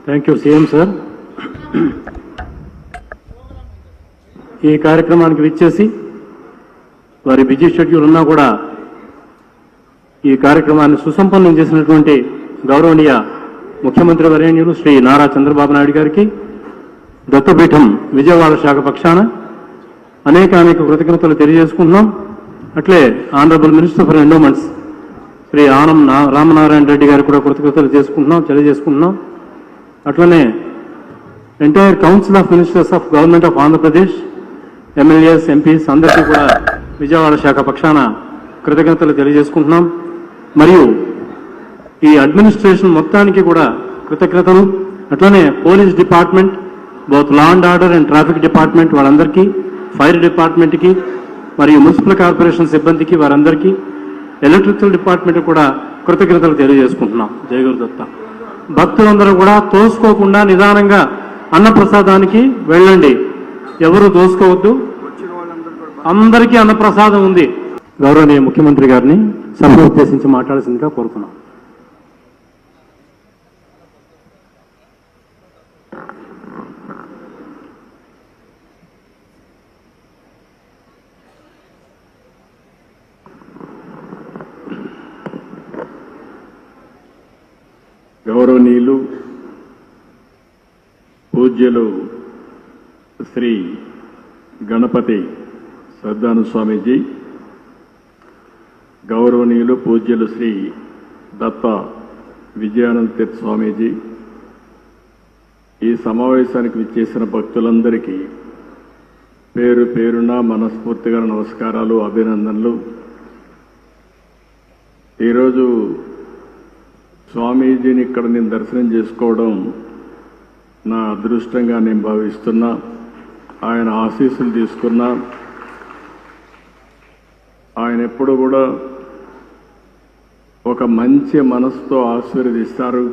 Thank you CM sir. ఈ కార్యక్రమానికి విచ్చేసి వారి బిజీ షెడ్యూల్ ఉన్నా కూడా ఈ కార్యక్రమాన్ని సుసంపన్నం చేసినటువంటి గౌరవనీయ ముఖ్యమంత్రి వర్యులు శ్రీ నారా చంద్రబాబు నాయుడు గారికి దత్తపీఠం విజయవాడ శాఖ పక్షాన అనేక కృతజ్ఞతలు తెలియజేసుకుంటున్నాం. అట్లే honourable minister for endowments Shri Anam Ramanarayana Reddy గారికి కూడా కృతజ్ఞతలు తెలియజేసుకుంటున్నాం. అట్లనే entire council of ministers of government of Andhra Pradesh, MLAs, MPs అందరికీ కూడా విజయవాడ శాఖ పక్షాన కృతజ్ఞతలు తెలియజేసుకుంటున్నాం. మరియు ఈ అడ్మినిస్ట్రేషన్ మొత్తానికి కూడా కృతజ్ఞతలు. అట్లనే police department, both law and order and traffic department వాళ్ళందరికీ, ఫైర్ డిపార్ట్మెంట్కి మరియు మున్సిపల్ కార్పొరేషన్ సిబ్బందికి వారందరికీ, ఎలక్ట్రికల్ డిపార్ట్మెంట్ కూడా కృతజ్ఞతలు తెలియజేసుకుంటున్నాం. జయగురుదత్త. భక్తులందరూ కూడా తోసుకోకుండా నిదానంగా అన్నప్రసాదానికి వెళ్ళండి, ఎవరు దోసుకోవద్దు, అందరికీ అన్నప్రసాదం ఉంది. గౌరవనీయ ముఖ్యమంత్రి గారిని సభను ఉద్దేశించి మాట్లాడాల్సిందిగా కోరుతున్నాం. గౌరవనీయులు పూజ్యులు శ్రీ గణపతి శ్రద్ధాను స్వామీజీ, గౌరవనీయులు పూజ్యులు శ్రీ దత్త విజయానంద తీర్థ స్వామీజీ, ఈ సమావేశానికి విచ్చేసిన భక్తులందరికీ పేరు పేరున మనస్ఫూర్తిగా నమస్కారాలు, అభినందనలు. ఈరోజు స్వామీజీని ఇక్కడ నేను దర్శనం చేసుకోవడం నా అదృష్టంగా నేను భావిస్తున్నా. ఆయన ఆశీస్సులు తీసుకున్నా. ఆయన ఎప్పుడు కూడా ఒక మంచి మనసుతో ఆశీర్వదిస్తారు.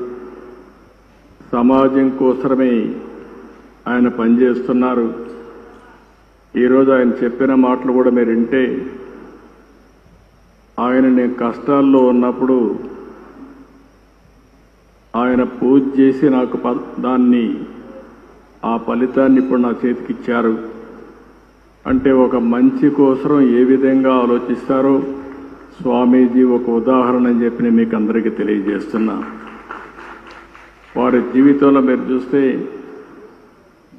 సమాజం కోసమే ఆయన పనిచేస్తున్నారు. ఈరోజు ఆయన చెప్పిన మాటలు కూడా మీరు వింటే, ఆయన నేను కష్టాల్లో ఉన్నప్పుడు ఆయన పూజ చేసి నాకు దాన్ని ఆ ఫలితాన్ని ఇప్పుడు నా చేతికి ఇచ్చారు. అంటే ఒక మంచి కోసం ఏ విధంగా ఆలోచిస్తారో స్వామీజీ ఒక ఉదాహరణ అని చెప్పి నేను మీకు అందరికీ తెలియజేస్తున్నా. వారి జీవితంలో మీరు చూస్తే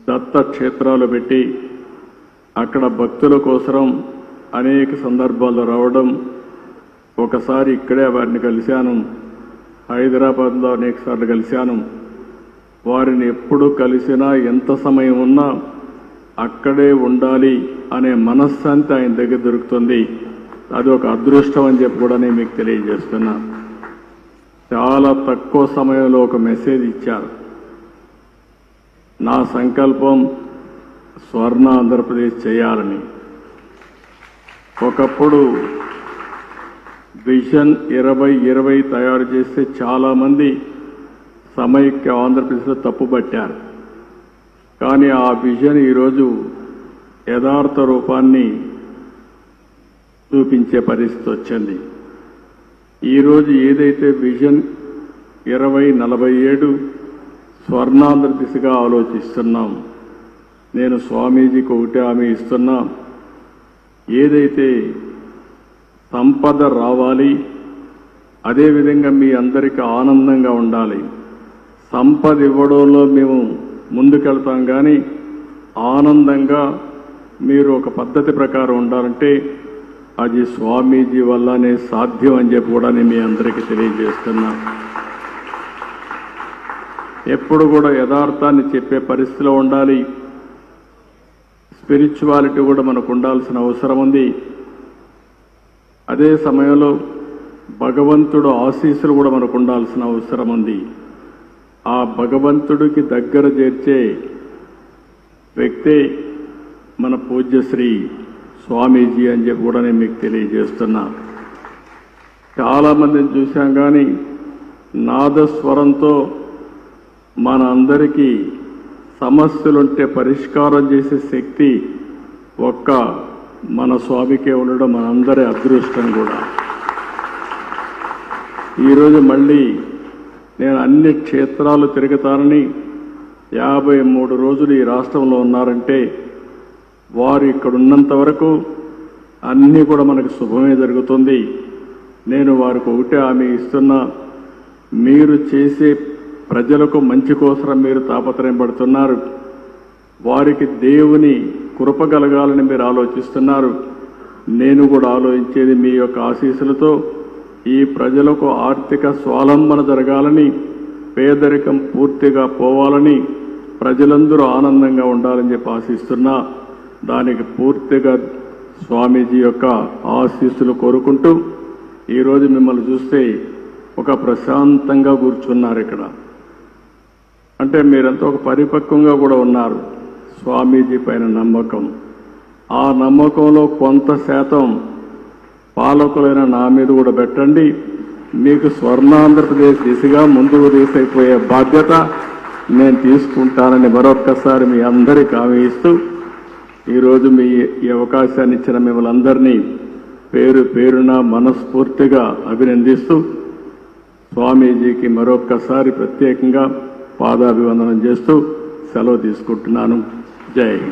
దత్త క్షేత్రాలు పెట్టి అక్కడ భక్తుల కోసం అనేక సందర్భాల్లో రావడం. ఒకసారి ఇక్కడే వారిని కలిశాను, హైదరాబాద్లో అనేకసార్లు కలిశాను. వారిని ఎప్పుడు కలిసినా ఎంత సమయం ఉన్నా అక్కడే ఉండాలి అనే మనశ్శాంతి ఆయన దగ్గర దొరుకుతుంది. అది ఒక అదృష్టం అని చెప్పి కూడా నేను మీకు తెలియజేస్తున్నా. చాలా తక్కువ సమయంలో ఒక మెసేజ్ ఇచ్చారు. నా సంకల్పం స్వర్ణ ఆంధ్రప్రదేశ్ చేయాలని. ఒకప్పుడు విజన్ 2020 తయారు చేస్తే చాలామంది సమైక్య ఆంధ్రప్రదేశ్లో తప్పుపట్టారు. కానీ ఆ విజన్ ఈరోజు యథార్థ రూపాన్ని చూపించే పరిస్థితి వచ్చింది. ఈరోజు ఏదైతే విజన్ 2047 స్వర్ణాంధ్ర దిశగా ఆలోచిస్తున్నాం, నేను స్వామీజీకి ఒకటే హామీ ఇస్తున్నా. ఏదైతే సంపద రావాలి, అదేవిధంగా మీ అందరికీ ఆనందంగా ఉండాలి. సంపద ఇవ్వడంలో మేము ముందుకెళ్తాం, కానీ ఆనందంగా మీరు ఒక పద్ధతి ప్రకారం ఉండాలంటే అది స్వామీజీ వల్లనే సాధ్యం అని చెప్పి కూడా నేను మీ అందరికీ తెలియజేస్తున్నా. ఎప్పుడు కూడా యథార్థాన్ని చెప్పే పరిస్థితిలో ఉండాలి. స్పిరిచువాలిటీ కూడా మనకు ఉండాల్సిన అవసరం ఉంది. అదే సమయంలో భగవంతుడు ఆశీస్సులు కూడా మనకు ఉండాల్సిన అవసరం ఉంది. ఆ భగవంతుడికి దగ్గర చేర్చే వ్యక్తే మన పూజ్యశ్రీ స్వామీజీ అని చెప్పి కూడా నేను మీకు తెలియజేస్తున్నా. చాలామందిని చూశాం, కానీ నాదస్వరంతో మన అందరికీ సమస్యలుంటే పరిష్కారం చేసే శక్తి ఒక్క మన స్వామికే ఉండడం మనందరి అదృష్టం కూడా. ఈరోజు మళ్ళీ నేను అన్ని క్షేత్రాలు తిరుగుతానని 53 రోజులు ఈ రాష్ట్రంలో ఉన్నారంటే వారు ఇక్కడ ఉన్నంత వరకు అన్నీ కూడా మనకు శుభమే జరుగుతుంది. నేను వారికి ఒకటే హామీ ఇస్తున్నా, మీరు చేసే ప్రజలకు మంచి కోసం మీరు తాపత్రయం పడుతున్నారు. వారికి దేవుని కృప కలగాలని మీరు ఆలోచిస్తున్నారు. నేను కూడా ఆలోచించేది మీ యొక్క ఆశీస్సులతో ఈ ప్రజలకు ఆర్థిక స్వావలంబన జరగాలని, పేదరికం పూర్తిగా పోవాలని, ప్రజలందరూ ఆనందంగా ఉండాలని చెప్పి ఆశిస్తున్నా. దానికి పూర్తిగా స్వామీజీ యొక్క ఆశీస్సులు కోరుకుంటూ ఈరోజు మిమ్మల్ని చూస్తే ఒక ప్రశాంతంగా కూర్చున్నారు ఇక్కడ. అంటే మీరంతా ఒక పరిపక్వంగా కూడా ఉన్నారు. స్వామీజీ పైన నమ్మకం, ఆ నమ్మకంలో కొంత శాతం పాలకులైన నా మీద కూడా పెట్టండి. మీకు స్వర్ణాంధ్రప్రదేశ్ దిశగా ముందుకు తీసుకుపోయే బాధ్యత నేను తీసుకుంటానని మరొక్కసారి మీ అందరికీ హామీ ఇస్తూ ఈరోజు ఈ అవకాశాన్ని ఇచ్చిన మిమ్మల్ని అందరినీ పేరు పేరున మనస్ఫూర్తిగా అభినందిస్తూ స్వామీజీకి మరొక్కసారి ప్రత్యేకంగా పాదాభివందనం చేస్తూ సెలవు తీసుకుంటున్నాను. జై హింద్.